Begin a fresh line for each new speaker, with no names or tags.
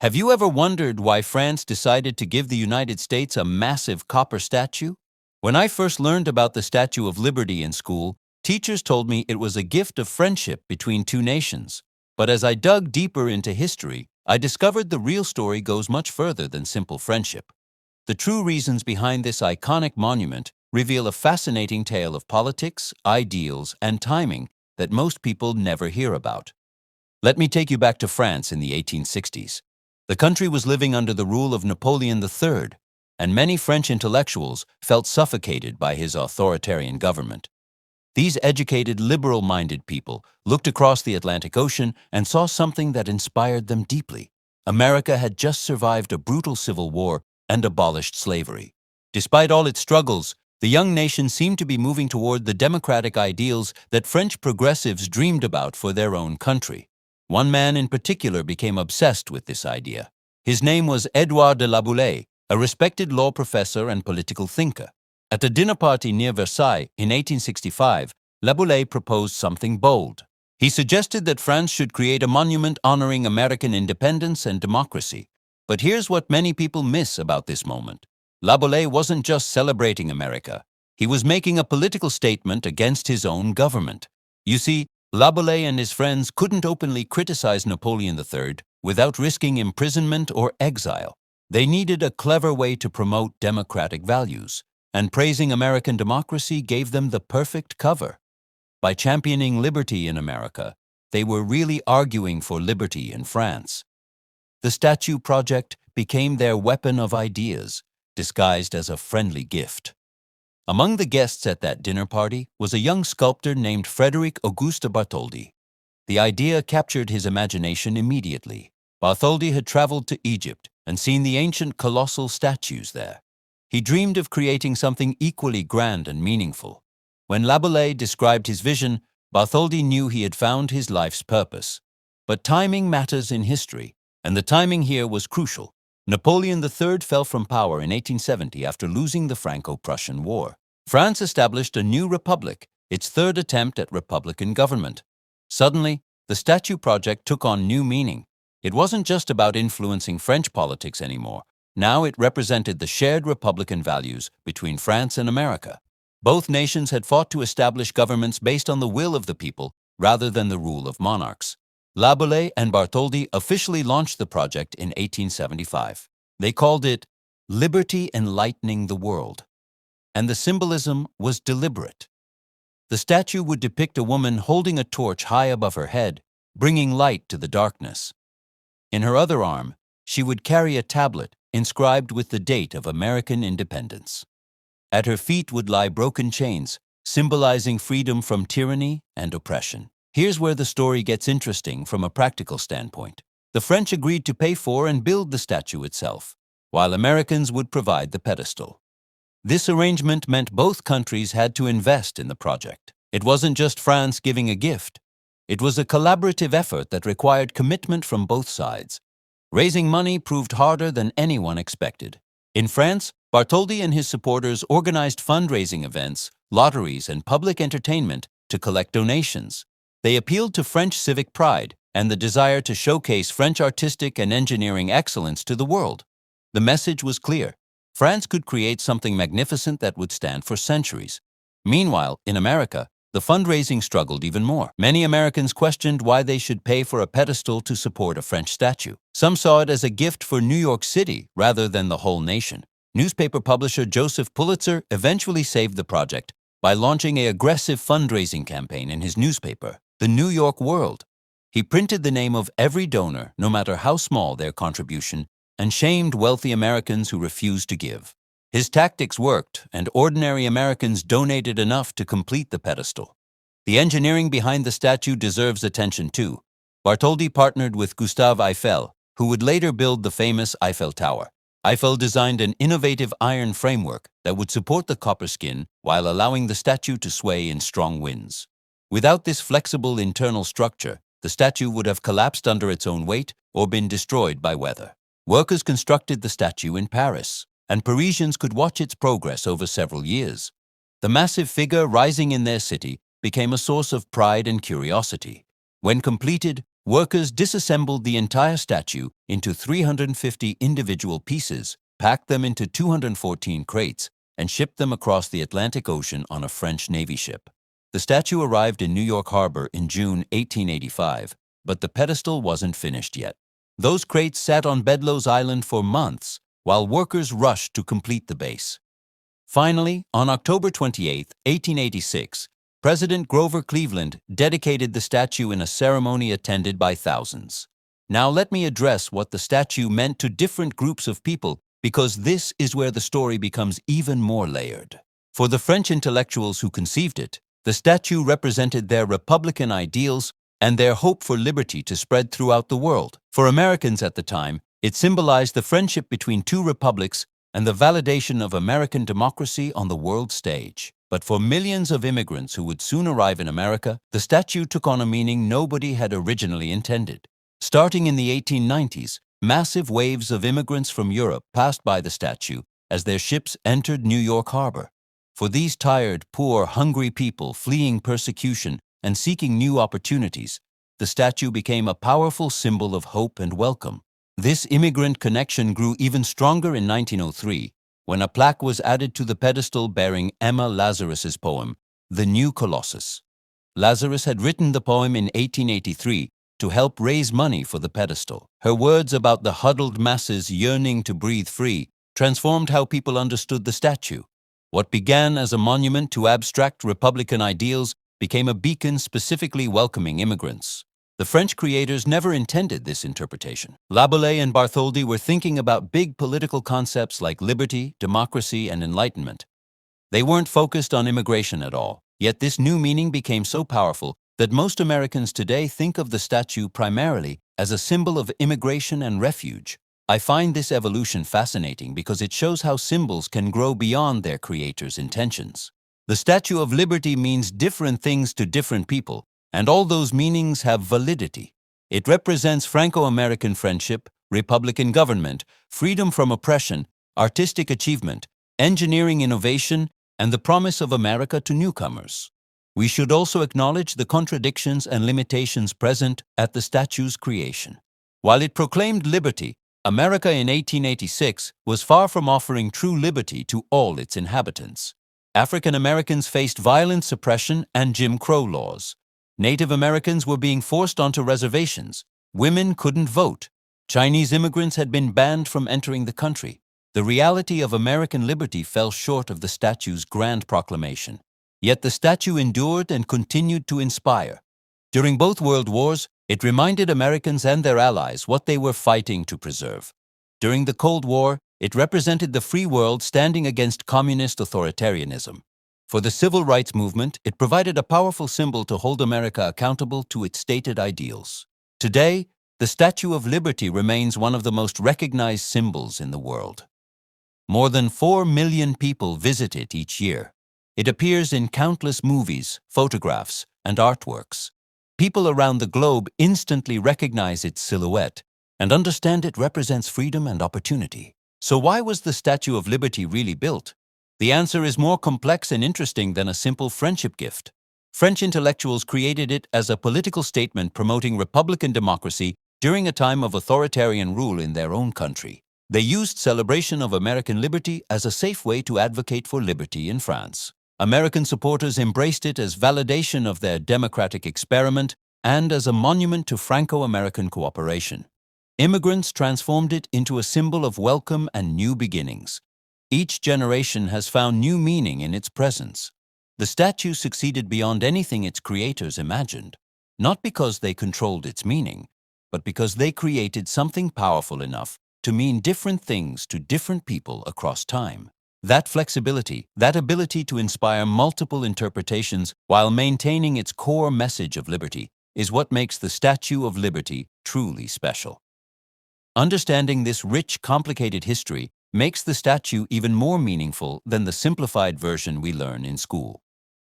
Have you ever wondered why France decided to give the United States a massive copper statue? When I first learned about the Statue of Liberty in school, teachers told me it was a gift of friendship between two nations. But as I dug deeper into history, I discovered the real story goes much further than simple friendship. The true reasons behind this iconic monument reveal a fascinating tale of politics, ideals, and timing that most people never hear about. Let me take you back to France in the 1860s. The country was living under the rule of Napoleon III, and many French intellectuals felt suffocated by his authoritarian government. These educated, liberal-minded people looked across the Atlantic Ocean and saw something that inspired them deeply. America had just survived a brutal civil war and abolished slavery. Despite all its struggles, the young nation seemed to be moving toward the democratic ideals that French progressives dreamed about for their own country. One man in particular became obsessed with this idea. His name was Édouard de Laboulaye, a respected law professor and political thinker. At a dinner party near Versailles in 1865, Laboulaye proposed something bold. He suggested that France should create a monument honoring American independence and democracy. But here's what many people miss about this moment. Laboulaye wasn't just celebrating America. He was making a political statement against his own government. You see, Laboulaye and his friends couldn't openly criticize Napoleon III without risking imprisonment or exile. They needed a clever way to promote democratic values, and praising American democracy gave them the perfect cover. By championing liberty in America, they were really arguing for liberty in France. The statue project became their weapon of ideas, disguised as a friendly gift. Among the guests at that dinner party was a young sculptor named Frédéric Auguste Bartholdi. The idea captured his imagination immediately. Bartholdi had traveled to Egypt and seen the ancient colossal statues there. He dreamed of creating something equally grand and meaningful. When Laboulaye described his vision, Bartholdi knew he had found his life's purpose. But timing matters in history, and the timing here was crucial. Napoleon III fell from power in 1870 after losing the Franco-Prussian War. France established a new republic, its third attempt at republican government. Suddenly, the statue project took on new meaning. It wasn't just about influencing French politics anymore. Now it represented the shared republican values between France and America. Both nations had fought to establish governments based on the will of the people rather than the rule of monarchs. Laboulaye and Bartholdi officially launched the project in 1875. They called it Liberty Enlightening the World, and the symbolism was deliberate. The statue would depict a woman holding a torch high above her head, bringing light to the darkness. In her other arm, she would carry a tablet inscribed with the date of American independence. At her feet would lie broken chains, symbolizing freedom from tyranny and oppression. Here's where the story gets interesting from a practical standpoint. The French agreed to pay for and build the statue itself, while Americans would provide the pedestal. This arrangement meant both countries had to invest in the project. It wasn't just France giving a gift. It was a collaborative effort that required commitment from both sides. Raising money proved harder than anyone expected. In France, Bartholdi and his supporters organized fundraising events, lotteries, and public entertainment to collect donations. They appealed to French civic pride and the desire to showcase French artistic and engineering excellence to the world. The message was clear. France could create something magnificent that would stand for centuries. Meanwhile, in America, the fundraising struggled even more. Many Americans questioned why they should pay for a pedestal to support a French statue. Some saw it as a gift for New York City rather than the whole nation. Newspaper publisher Joseph Pulitzer eventually saved the project by launching an aggressive fundraising campaign in his newspaper, The New York World. He printed the name of every donor, no matter how small their contribution, and shamed wealthy Americans who refused to give. His tactics worked, and ordinary Americans donated enough to complete the pedestal. The engineering behind the statue deserves attention too. Bartholdi partnered with Gustave Eiffel, who would later build the famous Eiffel Tower. Eiffel designed an innovative iron framework that would support the copper skin while allowing the statue to sway in strong winds. Without this flexible internal structure, the statue would have collapsed under its own weight or been destroyed by weather. Workers constructed the statue in Paris, and Parisians could watch its progress over several years. The massive figure rising in their city became a source of pride and curiosity. When completed, Workers disassembled the entire statue into 350 individual pieces, packed them into 214 crates, and shipped them across the Atlantic Ocean on a French Navy ship. The statue arrived in New York Harbor in June 1885, but the pedestal wasn't finished yet. Those crates sat on Bedloe's Island for months, while workers rushed to complete the base. Finally, on October 28, 1886, President Grover Cleveland dedicated the statue in a ceremony attended by thousands. Now let me address what the statue meant to different groups of people, because this is where the story becomes even more layered. For the French intellectuals who conceived it, the statue represented their republican ideals and their hope for liberty to spread throughout the world. For Americans at the time, it symbolized the friendship between two republics and the validation of American democracy on the world stage. But for millions of immigrants who would soon arrive in America, the statue took on a meaning nobody had originally intended. Starting in the 1890s, massive waves of immigrants from Europe passed by the statue as their ships entered New York Harbor. For these tired, poor, hungry people fleeing persecution and seeking new opportunities, the statue became a powerful symbol of hope and welcome. This immigrant connection grew even stronger in 1903, when a plaque was added to the pedestal bearing Emma Lazarus's poem, The New Colossus. Lazarus had written the poem in 1883 to help raise money for the pedestal. Her words about the huddled masses yearning to breathe free transformed how people understood the statue. What began as a monument to abstract Republican ideals became a beacon specifically welcoming immigrants. The French creators never intended this interpretation. Laboulaye and Bartholdi were thinking about big political concepts like liberty, democracy, and enlightenment. They weren't focused on immigration at all, yet this new meaning became so powerful that most Americans today think of the statue primarily as a symbol of immigration and refuge. I find this evolution fascinating because it shows how symbols can grow beyond their creators' intentions. The Statue of Liberty means different things to different people, and all those meanings have validity. It represents Franco-American friendship, Republican government, freedom from oppression, artistic achievement, engineering innovation, and the promise of America to newcomers. We should also acknowledge the contradictions and limitations present at the statue's creation. While it proclaimed liberty, America in 1886 was far from offering true liberty to all its inhabitants. African Americans faced violent suppression and Jim Crow laws. Native Americans were being forced onto reservations. Women couldn't vote. Chinese immigrants had been banned from entering the country. The reality of American liberty fell short of the statue's grand proclamation. Yet the statue endured and continued to inspire. During both World Wars, it reminded Americans and their allies what they were fighting to preserve. During the Cold War, it represented the free world standing against communist authoritarianism. For the civil rights movement, it provided a powerful symbol to hold America accountable to its stated ideals. Today, the Statue of Liberty remains one of the most recognized symbols in the world. More than 4 million people visit it each year. It appears in countless movies, photographs, and artworks. People around the globe instantly recognize its silhouette and understand it represents freedom and opportunity. So why was the Statue of Liberty really built? The answer is more complex and interesting than a simple friendship gift. French intellectuals created it as a political statement promoting Republican democracy during a time of authoritarian rule in their own country. They used celebration of American liberty as a safe way to advocate for liberty in France. American supporters embraced it as validation of their democratic experiment and as a monument to Franco-American cooperation. Immigrants transformed it into a symbol of welcome and new beginnings. Each generation has found new meaning in its presence. The statue succeeded beyond anything its creators imagined, not because they controlled its meaning, but because they created something powerful enough to mean different things to different people across time. That flexibility, that ability to inspire multiple interpretations while maintaining its core message of liberty, is what makes the Statue of Liberty truly special. Understanding this rich, complicated history makes the statue even more meaningful than the simplified version we learn in school.